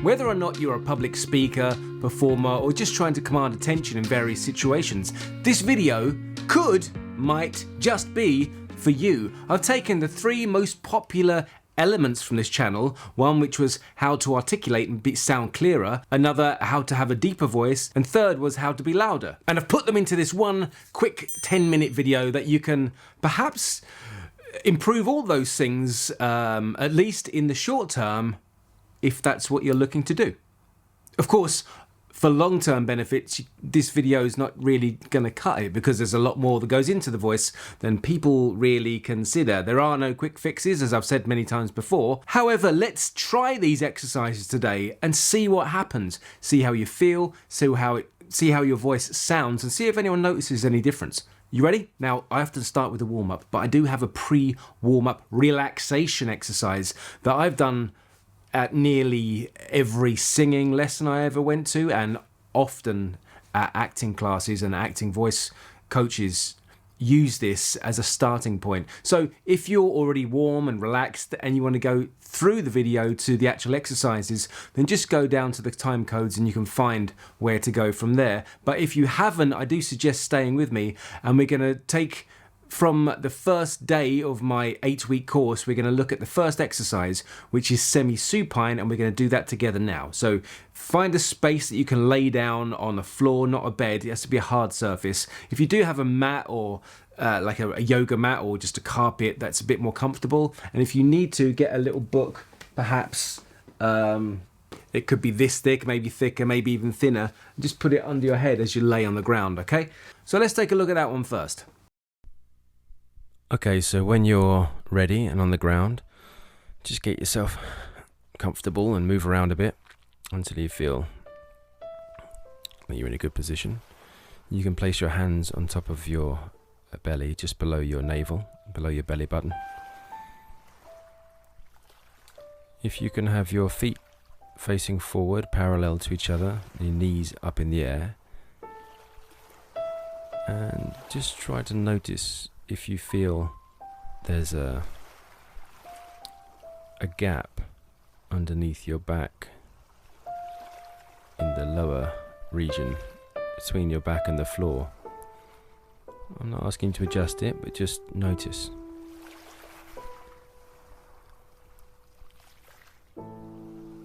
Whether or not you're a public speaker, performer, or just trying to command attention in various situations, this video might just be for you. I've taken the 3 most popular elements from this channel, one which was how to articulate and sound clearer, another how to have a deeper voice, and third was how to be louder. And I've put them into this one quick 10-minute video that you can perhaps improve all those things, at least in the short term, if that's what you're looking to do. Of course, for long-term benefits, this video is not really going to cut it because there's a lot more that goes into the voice than people really consider. There are no quick fixes, as I've said many times before. However, let's try these exercises today and see what happens. See how you feel, see how your voice sounds, and see if anyone notices any difference. You ready? Now, I have to start with a warm-up, but I do have a pre-warm-up relaxation exercise that I've done at nearly every singing lesson I ever went to, and often at acting classes and acting voice coaches use this as a starting point. So if you're already warm and relaxed and you want to go through the video to the actual exercises, then just go down to the time codes and you can find where to go from there. But if you haven't, I do suggest staying with me, and we're going to take from the first day of my 8-week course, we're going to look at the first exercise, which is semi-supine, and we're going to do that together now. So find a space that you can lay down on a floor, not a bed. It has to be a hard surface. If you do have a mat or like a yoga mat or just a carpet, that's a bit more comfortable. And if you need to, get a little book, perhaps it could be this thick, maybe thicker, maybe even thinner. Just put it under your head as you lay on the ground, okay? So let's take a look at that one first. Okay, so when you're ready and on the ground, just get yourself comfortable and move around a bit until you feel that you're in a good position. You can place your hands on top of your belly, just below your navel, below your belly button. If you can have your feet facing forward, parallel to each other, your knees up in the air, and just try to notice if you feel there's a gap underneath your back in the lower region between your back and the floor. I'm not asking you to adjust it, but just notice.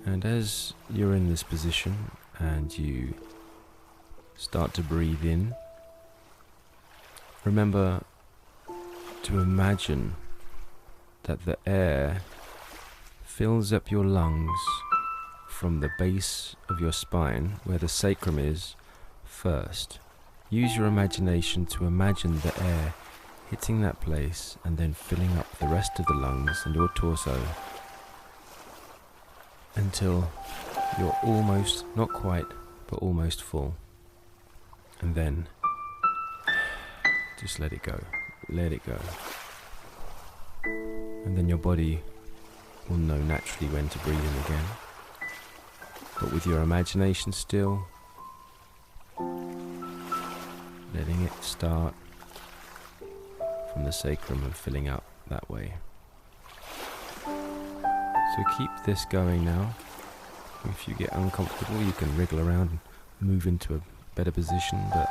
And as you're in this position and you start to breathe in, remember to imagine that the air fills up your lungs from the base of your spine, where the sacrum is, first. Use your imagination to imagine the air hitting that place and then filling up the rest of the lungs and your torso until you're almost, not quite, but almost full. And then just let it go. Let it go. And then your body will know naturally when to breathe in again. But with your imagination still, letting it start from the sacrum and filling up that way. So keep this going now. If you get uncomfortable, you can wriggle around and move into a better position, but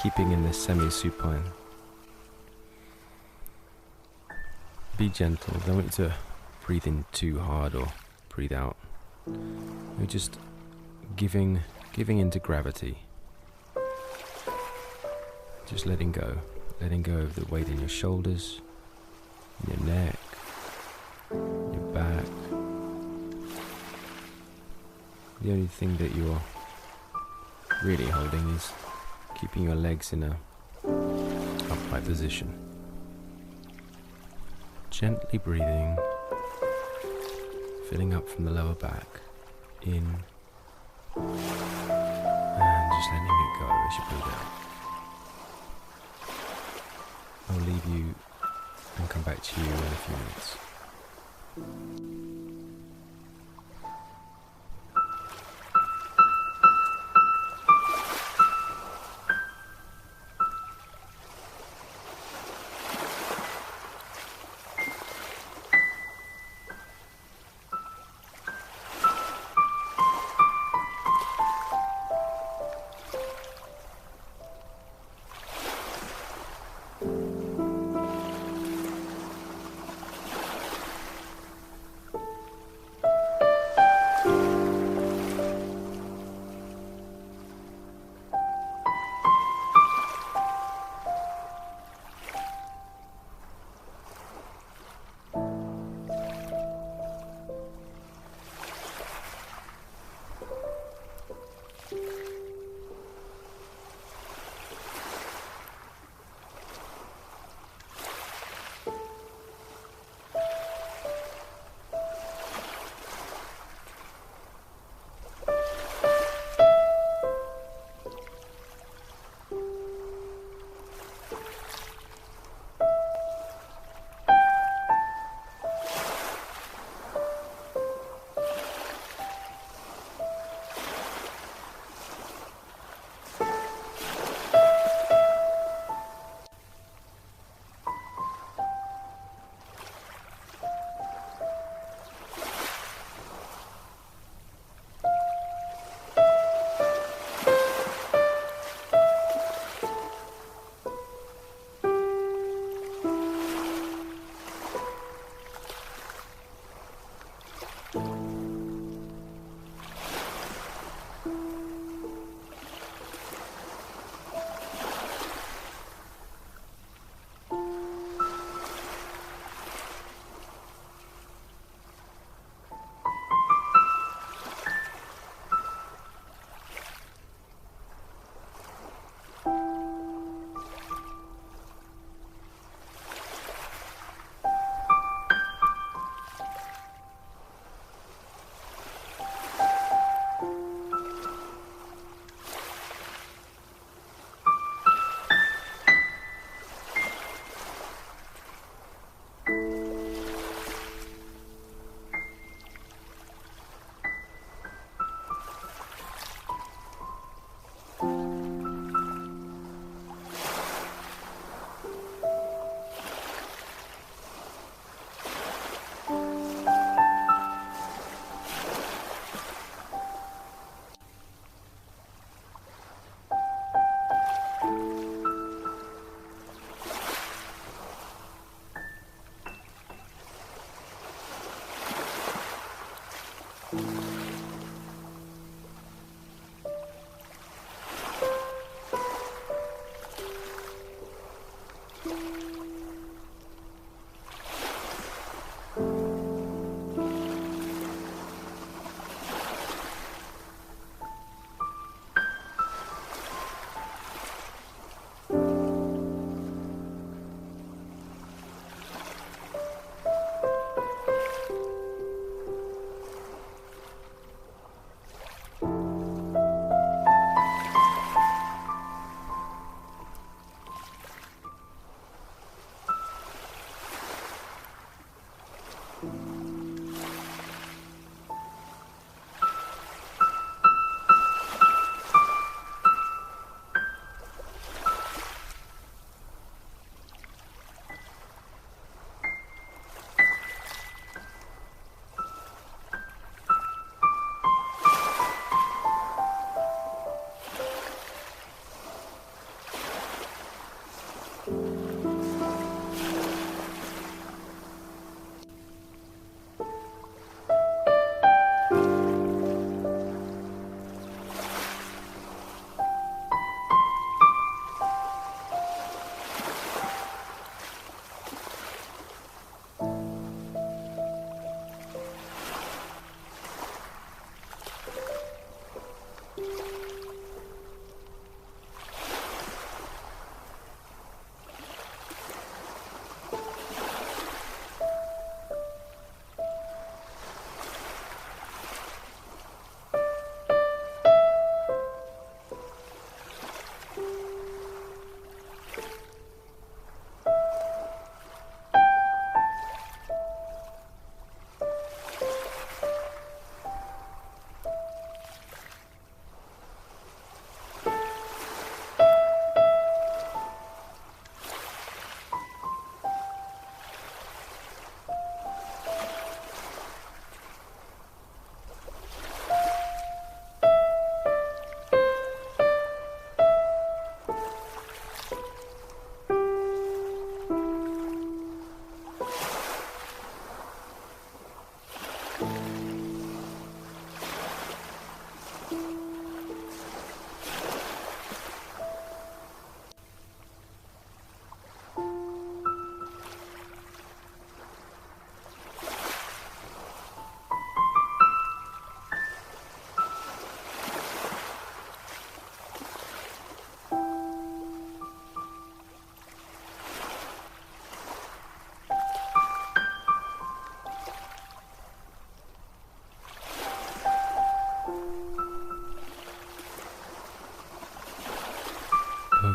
keeping in this semi-supine. Be gentle, don't want you to breathe in too hard or breathe out. You're just giving into gravity. Just letting go of the weight in your shoulders, your neck, your back. The only thing that you're really holding is keeping your legs in a upright position. Gently breathing, filling up from the lower back, in, and just letting it go as you breathe out. I'll leave you and come back to you in a few minutes.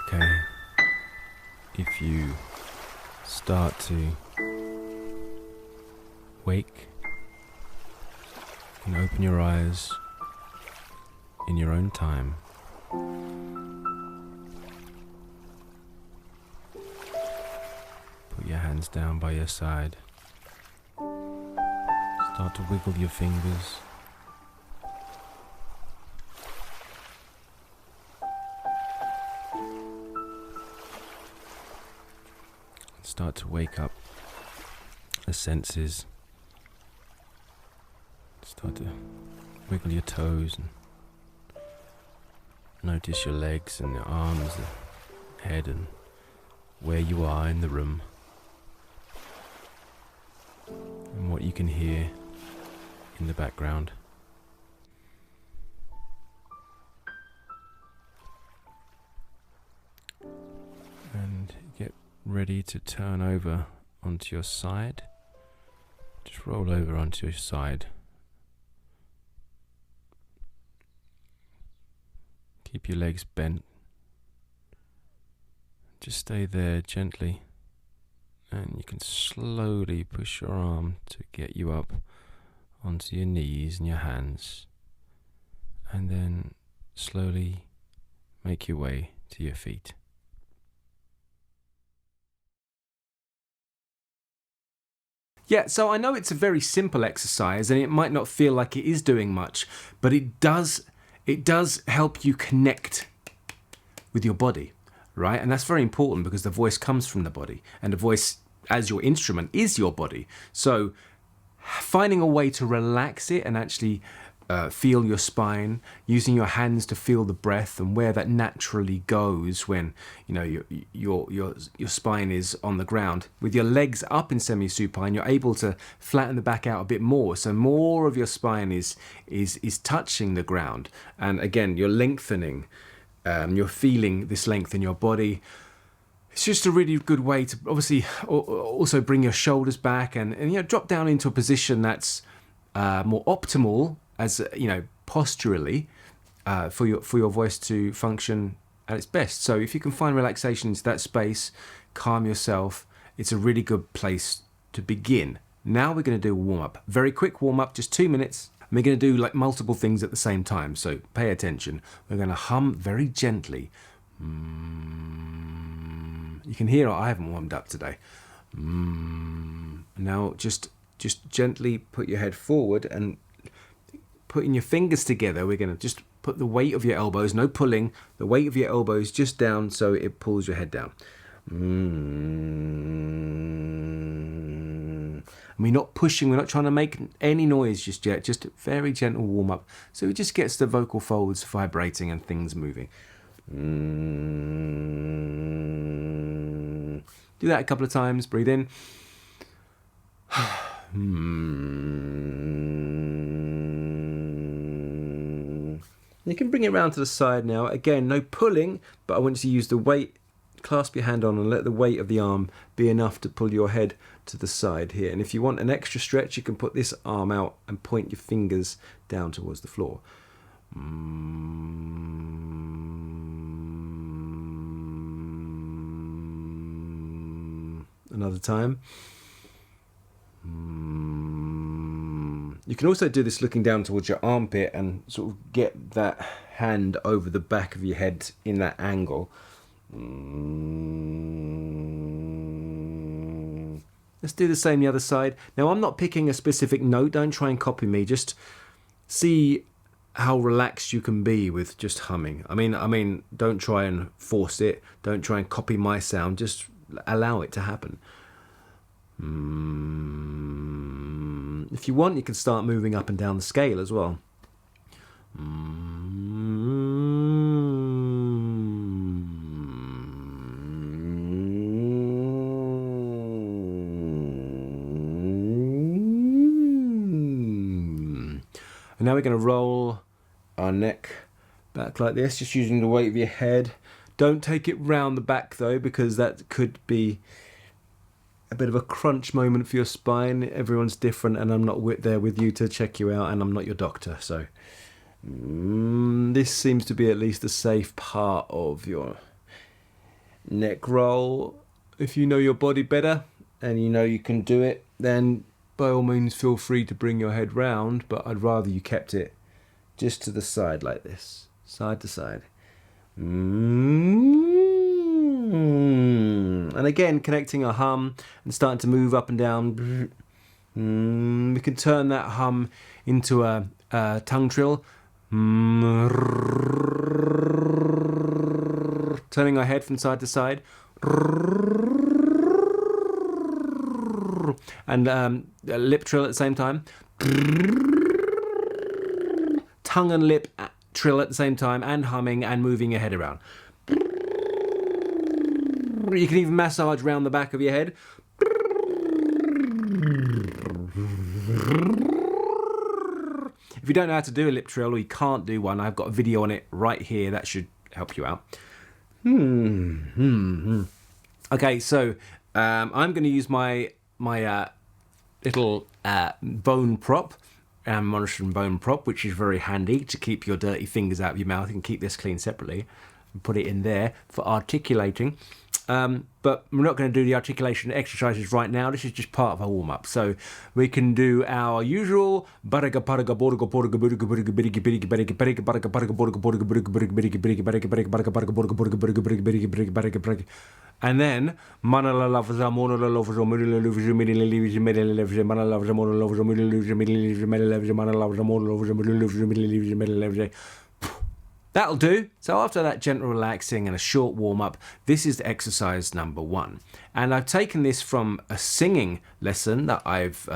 okay if you start to wake and open your eyes in your own time. Put your hands down by your side. Start to wiggle your fingers. Start to wake up the senses. Start to wiggle your toes and notice your legs and your arms, the head, and where you are in the room and what you can hear in the background. And get ready to turn over onto your side. Just roll over onto your side. Keep your legs bent. Just stay there gently, and you can slowly push your arm to get you up onto your knees and your hands, and then slowly make your way to your feet. Yeah, so I know it's a very simple exercise and it might not feel like it is doing much, but it does help you connect with your body, right? And that's very important because the voice comes from the body, and the voice as your instrument is your body. So finding a way to relax it and actually feel your spine, using your hands to feel the breath and where that naturally goes when your spine is on the ground. With your legs up in semi-supine, you're able to flatten the back out a bit more, so more of your spine is touching the ground, and again you're lengthening. You're feeling this length in your body. It's just a really good way to obviously also bring your shoulders back and drop down into a position that's more optimal, as posturally, for your voice to function at its best. So if you can find relaxation into that space, calm yourself, it's a really good place to begin. Now we're going to do a warm-up, very quick warm-up, just 2 minutes. And we're going to do like multiple things at the same time, so pay attention. We're going to hum very gently. You can hear I haven't warmed up today. Now just gently put your head forward and putting your fingers together. We're going to just put the weight of your elbows, no pulling, the weight of your elbows just down so it pulls your head down. And we're not pushing, we're not trying to make any noise just yet, just a very gentle warm up so it just gets the vocal folds vibrating and things moving. Do that a couple of times, breathe in. You can bring it around to the side now. Again, no pulling, but I want you to use the weight. Clasp your hand on and let the weight of the arm be enough to pull your head to the side here. And if you want an extra stretch, you can put this arm out and point your fingers down towards the floor. Another time. You can also do this looking down towards your armpit and sort of get that hand over the back of your head in that angle. Let's do the same the other side. Now I'm not picking a specific note, don't try and copy me, just see how relaxed you can be with just humming. I mean, don't try and force it, don't try and copy my sound, just allow it to happen. If you want, you can start moving up and down the scale as well. And now we're going to roll our neck back like this, just using the weight of your head. Don't take it round the back though, because that could be a bit of a crunch moment for your spine. Everyone's different and I'm not there with you to check you out, and I'm not your doctor, so this seems to be at least a safe part of your neck roll. If you know your body better and you know you can do it, then by all means feel free to bring your head round, but I'd rather you kept it just to the side like this, side to side. And again, connecting a hum and starting to move up and down. We can turn that hum into a tongue trill. Turning our head from side to side. And a lip trill at the same time. Tongue and lip trill at the same time, and humming and moving your head around. You can even massage around the back of your head. If you don't know how to do a lip trill, or you can't do one, I've got a video on it right here that should help you out. Okay, so I'm going to use my little bone prop, monitoring bone prop, which is very handy to keep your dirty fingers out of your mouth. You can keep this clean separately and put it in there for articulating. But we're not going to do the articulation exercises right now. This is just part of our warm-up. So we can do our usual and then that'll do. So after that gentle relaxing and a short warm-up, this is exercise number 1. And I've taken this from a singing lesson that I've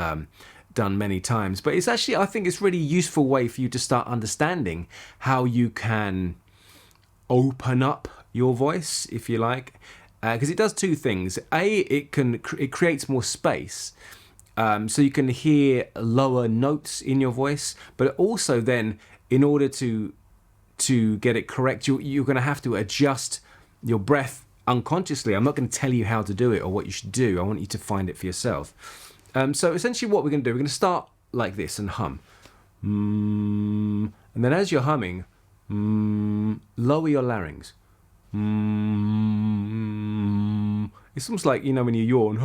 done many times. But it's actually, I think it's a really useful way for you to start understanding how you can open up your voice, if you like. Because it does two things. A, it creates more space. So you can hear lower notes in your voice. But also then, in order to get it correct, you're going to have to adjust your breath unconsciously. I'm not going to tell you how to do it or what you should do. I want you to find it for yourself. So essentially what we're going to do, we're going to start like this and hum. And then as you're humming, lower your larynx. It's almost like, when you yawn,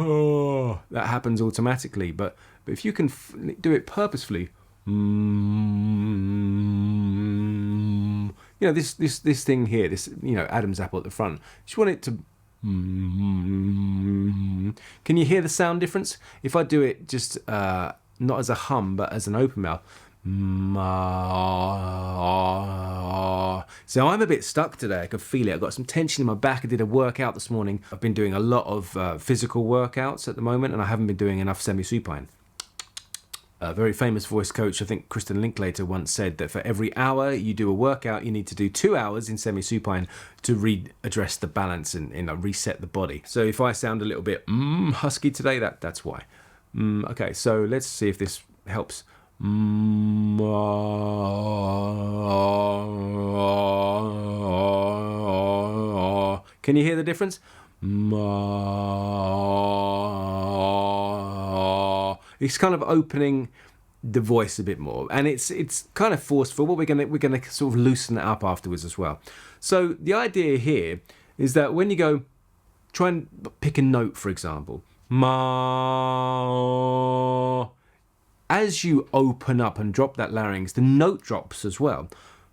that happens automatically. But if you can do it purposefully, this thing here, this Adam's apple at the front, just want it to can you hear the sound difference? If I do it just not as a hum but as an open mouth, so I'm a bit stuck today. I can feel it. I've got some tension in my back. I did a workout this morning. I've been doing a lot of physical workouts at the moment, and I haven't been doing enough semi-supine. A very famous voice coach, I think Kristen Linklater, once said that for every hour you do a workout, you need to do 2 hours in semi-supine to readdress the balance and reset the body. So if I sound a little bit husky today, that's why. Okay, so let's see if this helps. Can you hear the difference? It's kind of opening the voice a bit more, and it's kind of forceful, but we're gonna sort of loosen it up afterwards as well. So the idea here is that when you go, try and pick a note, for example, ma. As you open up and drop that larynx, the note drops as well.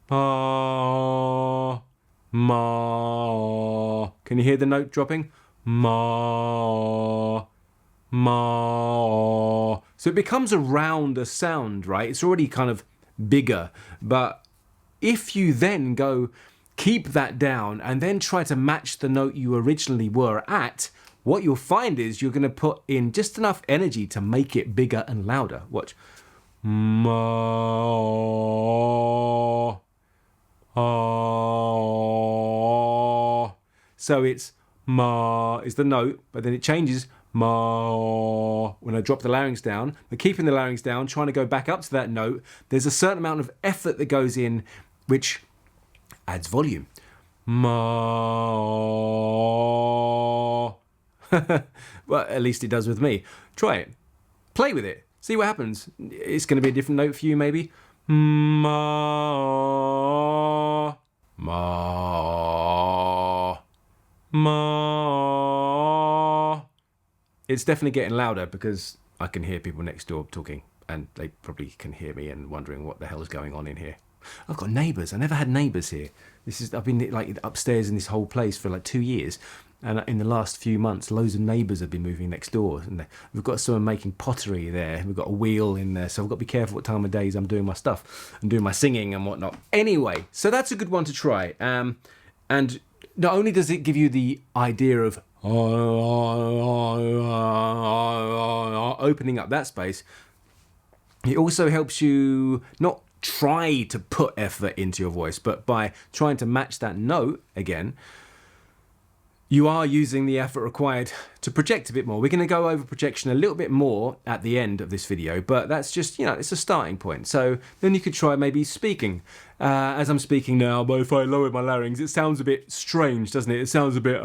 Ma, ma. Can you hear the note dropping? Ma. Ma. So it becomes a rounder sound, right? It's already kind of bigger. But if you then go, keep that down and then try to match the note you originally were at, what you'll find is you're going to put in just enough energy to make it bigger and louder. Watch. Ma. Ah. So it's ma is the note, but then it changes ma when I drop the larynx down. But keeping the larynx down, trying to go back up to that note, there's a certain amount of effort that goes in, which adds volume. Ma. Well, at least it does with me. Try it. Play with it. See what happens. It's going to be a different note for you, maybe. Ma. Ma. Ma. it's definitely getting louder because I can hear people next door talking, and they probably can hear me and wondering what the hell is going on in here. I've got neighbours. I never had neighbours here. I've been like upstairs in this whole place for like 2 years, and in the last few months, loads of neighbours have been moving next door. And we've got someone making pottery there. We've got a wheel in there, so I've got to be careful what time of days I'm doing my stuff and doing my singing and whatnot. Anyway, so that's a good one to try. And not only does it give you the idea of opening up that space, it also helps you not try to put effort into your voice, but by trying to match that note again, you are using the effort required to project a bit more. We're going to go over projection a little bit more at the end of this video, but that's just, it's a starting point. So then you could try maybe speaking. As I'm speaking now, but if I lower my larynx, it sounds a bit strange, doesn't it? It sounds a bit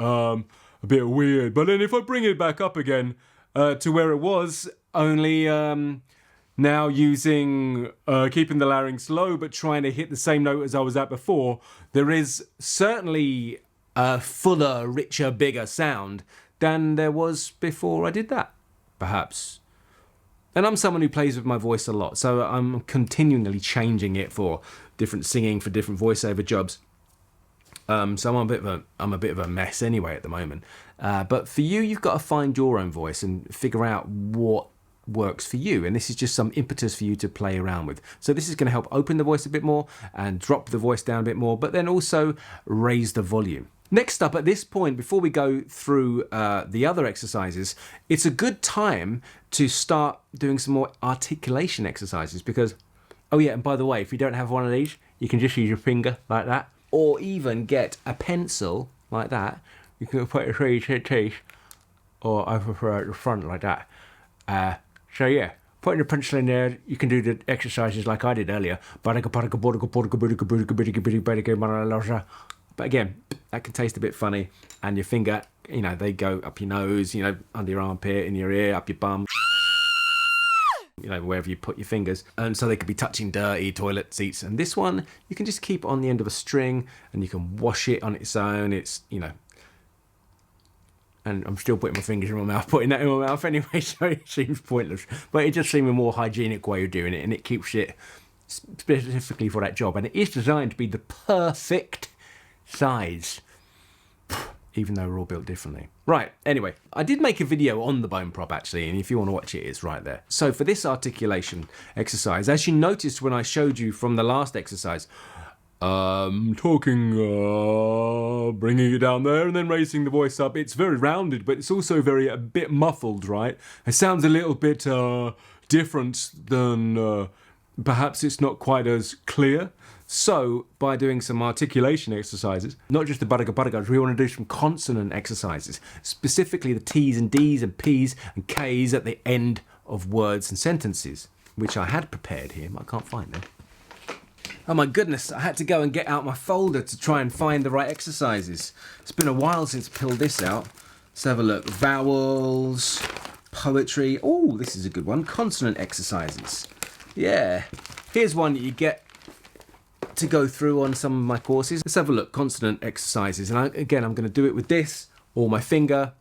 weird. But then if I bring it back up again to where it was, only now using keeping the larynx low but trying to hit the same note as I was at before, there is certainly a fuller, richer, bigger sound than there was before I did that, perhaps. And I'm someone who plays with my voice a lot, so I'm continually changing it for different singing, for different voiceover jobs. So I'm a bit of a mess anyway at the moment. But for you, you've got to find your own voice and figure out what works for you, and this is just some impetus for you to play around with. So this is going to help open the voice a bit more and drop the voice down a bit more, but then also raise the volume. Next up, at this point, before we go through the other exercises, it's a good time to start doing some more articulation exercises because, oh yeah, and by the way, if you don't have one of these, you can just use your finger like that, or even get a pencil like that. You can put it through your teeth, or I prefer at the front like that. So yeah, putting the pencil in there, you can do the exercises like I did earlier. But again, that can taste a bit funny. And your finger, they go up your nose, under your armpit, in your ear, up your bum. Wherever you put your fingers. And so they could be touching dirty toilet seats. And this one, you can just keep on the end of a string and you can wash it on its own. It's, and I'm still putting my fingers in my mouth, putting that in my mouth anyway, so it seems pointless. But it just seems a more hygienic way of doing it, and it keeps it specifically for that job. And it is designed to be the perfect size, even though we're all built differently. Right, anyway, I did make a video on the bone prop actually, and if you want to watch it, it's right there. So for this articulation exercise, as you noticed when I showed you from the last exercise, bringing it down there and then raising the voice up. It's very rounded, but it's also a bit muffled, right? It sounds a little bit different than, perhaps it's not quite as clear. So by doing some articulation exercises, not just the badaga, we want to do some consonant exercises, specifically the T's and D's and P's and K's at the end of words and sentences, which I had prepared here, but I can't find them. Oh my goodness, I had to go and get out my folder to try and find the right exercises. It's been a while since I pulled this out. Let's have a look. Vowels, poetry. Oh, this is a good one. Consonant exercises. Yeah. Here's one that you get to go through on some of my courses. Let's have a look. Consonant exercises. And again, I'm going to do it with this, or my finger,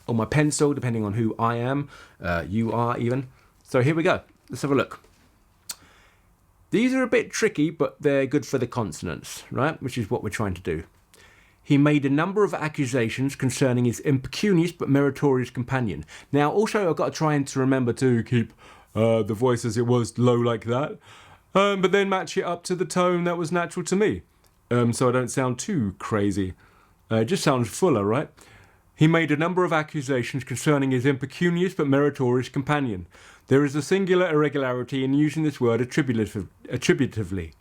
or my pencil, depending on who I am. You are even. So here we go. Let's have a look. These are a bit tricky, but they're good for the consonants, right? Which is what we're trying to do. He made a number of accusations concerning his impecunious but meritorious companion. Now, also, I've got to try and to remember to keep the voice as it was low like that, but then match it up to the tone that was natural to me, so I don't sound too crazy. It just sounds fuller, right? He made a number of accusations concerning his impecunious but meritorious companion. There is a singular irregularity in using this word attributively.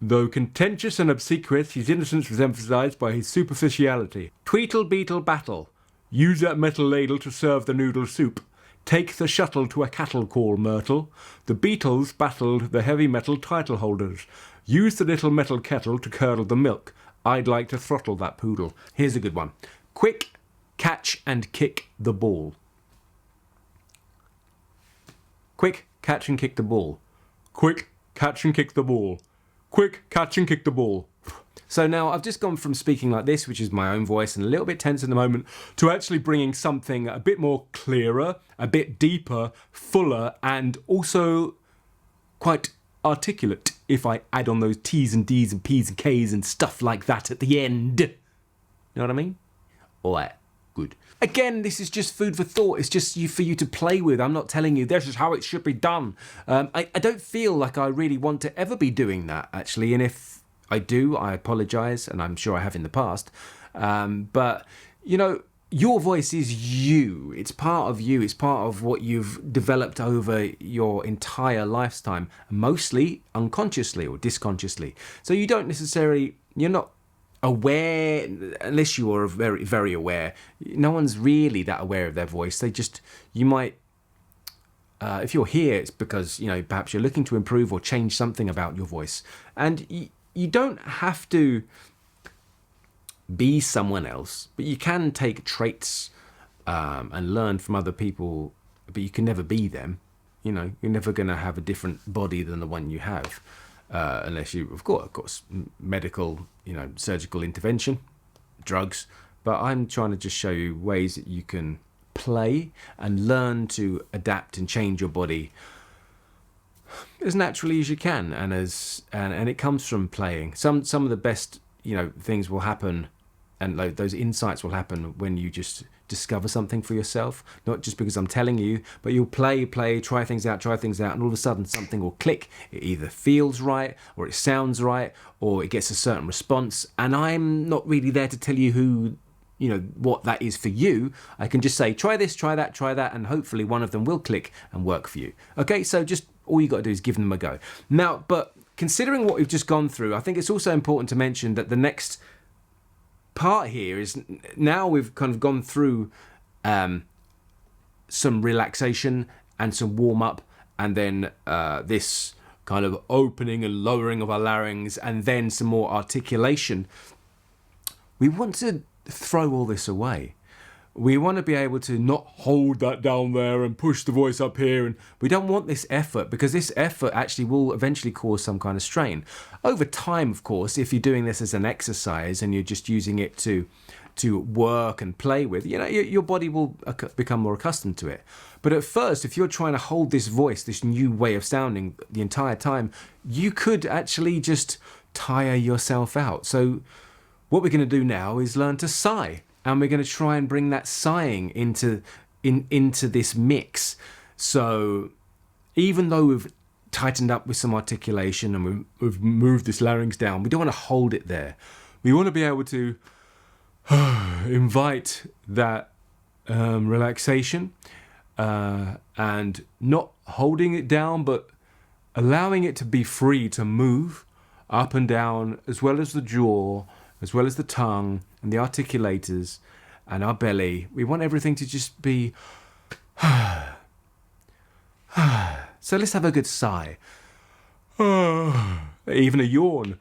Though contentious and obsequious, his innocence was emphasised by his superficiality. Tweetle beetle battle. Use that metal ladle to serve the noodle soup. Take the shuttle to a cattle call, Myrtle. The beetles battled the heavy metal title holders. Use the little metal kettle to curdle the milk. I'd like to throttle that poodle. Here's a good one. Quick, catch and kick the ball. Quick, catch and kick the ball. Quick, catch and kick the ball. Quick, catch and kick the ball. So now I've just gone from speaking like this, which is my own voice and a little bit tense in the moment, to actually bringing something a bit more clearer, a bit deeper, fuller, and also quite articulate if I add on those T's and D's and P's and K's and stuff like that at the end. You know what I mean? Alright, good. Again, this is just food for thought. It's just for you to play with. I'm not telling you this is how it should be done. I don't feel like I really want to ever be doing that, actually, and if I do, I apologise, and I'm sure I have in the past. But, you know, your voice is you. It's part of you. It's part of what you've developed over your entire lifetime, mostly unconsciously or disconsciously. So you don't necessarily, you're not aware, unless you are very, very aware. No one's really that aware of their voice. They just, you might, if you're here, it's because, you know, perhaps you're looking to improve or change something about your voice. And you don't have to be someone else, but you can take traits and learn from other people, but you can never be them. You know, you're never going to have a different body than the one you have, unless you, of course, medical, you know, surgical intervention, drugs. But I'm trying to just show you ways that you can play and learn to adapt and change your body as naturally as you can, and it comes from playing. Some of the best, you know, things will happen, and those insights will happen when you just discover something for yourself, not just because I'm telling you, but you'll play, try things out, and all of a sudden something will click. It either feels right, or it sounds right, or it gets a certain response, and I'm not really there to tell you who, you know, what that is for you. I can just say, try this, try that, and hopefully one of them will click and work for you. Okay, so just all you got to do is give them a go. Now, but considering what we've just gone through, I think it's also important to mention that the next part here is, now we've kind of gone through some relaxation and some warm up, and then this kind of opening and lowering of our larynx, and then some more articulation. We want to throw all this away. We want to be able to not hold that down there and push the voice up here, and we don't want this effort, because this effort actually will eventually cause some kind of strain. Over time, of course, if you're doing this as an exercise and you're just using it to work and play with, you know, your body will become more accustomed to it. But at first, if you're trying to hold this voice, this new way of sounding the entire time, you could actually just tire yourself out. So what we're going to do now is learn to sigh. And we're going to try and bring that sighing into this mix. So even though we've tightened up with some articulation and we've moved this larynx down, we don't want to hold it there. We want to be able to invite that relaxation and not holding it down, but allowing it to be free to move up and down, as well as the jaw, as well as the tongue and the articulators and our belly. We want everything to just be... So let's have a good sigh. Even a yawn.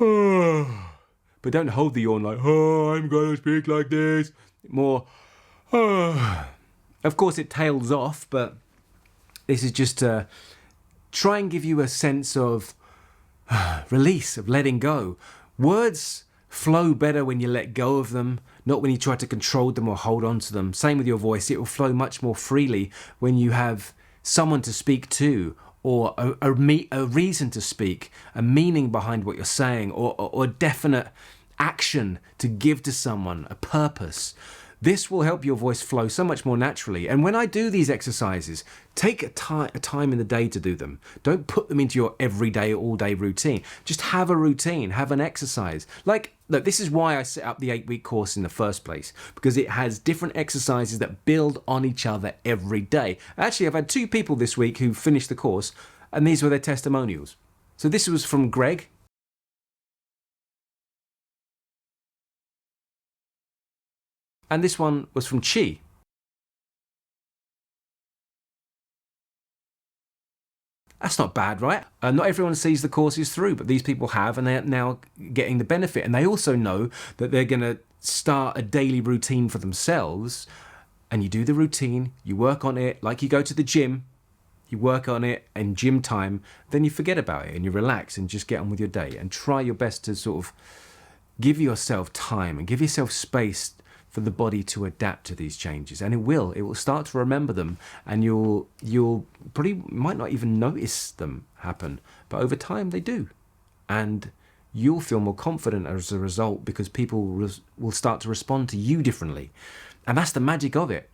But don't hold the yawn like, I'm going to speak like this. More... Of course it tails off, but this is just to try and give you a sense of release, of letting go. Words flow better when you let go of them, not when you try to control them or hold on to them. Same with your voice. It will flow much more freely when you have someone to speak to, or a reason to speak, a meaning behind what you're saying, or a definite action to give to someone, a purpose. This will help your voice flow so much more naturally. And when I do these exercises, take a time in the day to do them. Don't put them into your everyday, all-day routine. Just have a routine, have an exercise. Like, look, this is why I set up the 8-week course in the first place, because it has different exercises that build on each other every day. Actually, I've had 2 people this week who finished the course, and these were their testimonials. So this was from Greg. And this one was from Chi. That's not bad, right? Not everyone sees the courses through, but these people have, and they're now getting the benefit. And they also know that they're going to start a daily routine for themselves. And you do the routine, you work on it like you go to the gym. you work on it in gym time, then you forget about it and you relax and just get on with your day and try your best to sort of give yourself time and give yourself space for the body to adapt to these changes. And it will start to remember them, and you'll probably might not even notice them happen, but over time they do. And you'll feel more confident as a result, because people will start to respond to you differently. And that's the magic of it.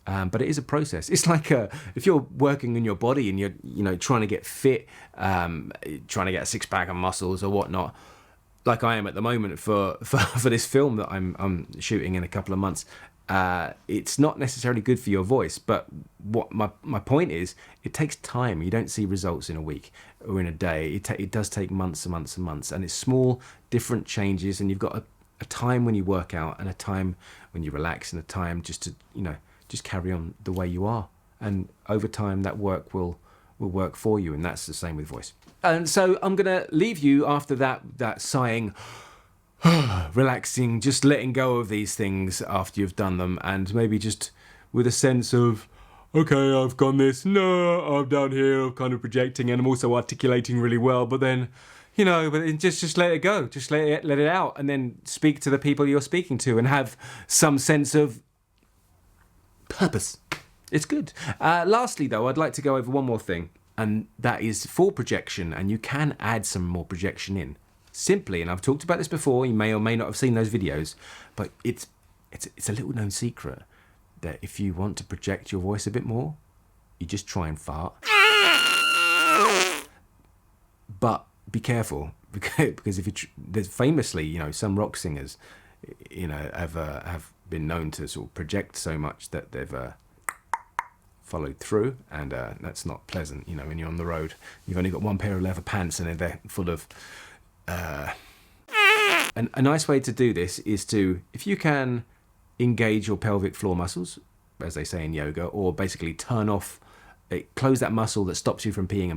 But it is a process. It's like if you're working in your body and you're trying to get fit, trying to get a six-pack of muscles or whatnot, like I am at the moment for this film that I'm shooting in a couple of months. It's not necessarily good for your voice, but what my point is, it takes time. You don't see results in a week or in a day. It does take months and months and months, and it's small, different changes. And you've got a time when you work out, and a time when you relax, and a time just to just carry on the way you are. And over time, that work will work for you, and that's the same with voice. And so I'm gonna leave you after that sighing, relaxing, just letting go of these things after you've done them, and maybe just with a sense of, okay, I've gone this, no, I'm down here, I'm kind of projecting, and I'm also articulating really well, but then, but just let it go, just let it out, and then speak to the people you're speaking to, and have some sense of purpose. It's good. Lastly, though, I'd like to go over one more thing, and that is for projection, and you can add some more projection in. Simply, and I've talked about this before, you may or may not have seen those videos, but it's a little known secret that if you want to project your voice a bit more, you just try and fart. But be careful, because there's famously, some rock singers, have been known to sort of project so much that they've followed through, and that's not pleasant. When you're on the road, you've only got one pair of leather pants, and they're full of. And a nice way to do this is to, if you can, engage your pelvic floor muscles, as they say in yoga, or basically close that muscle that stops you from peeing,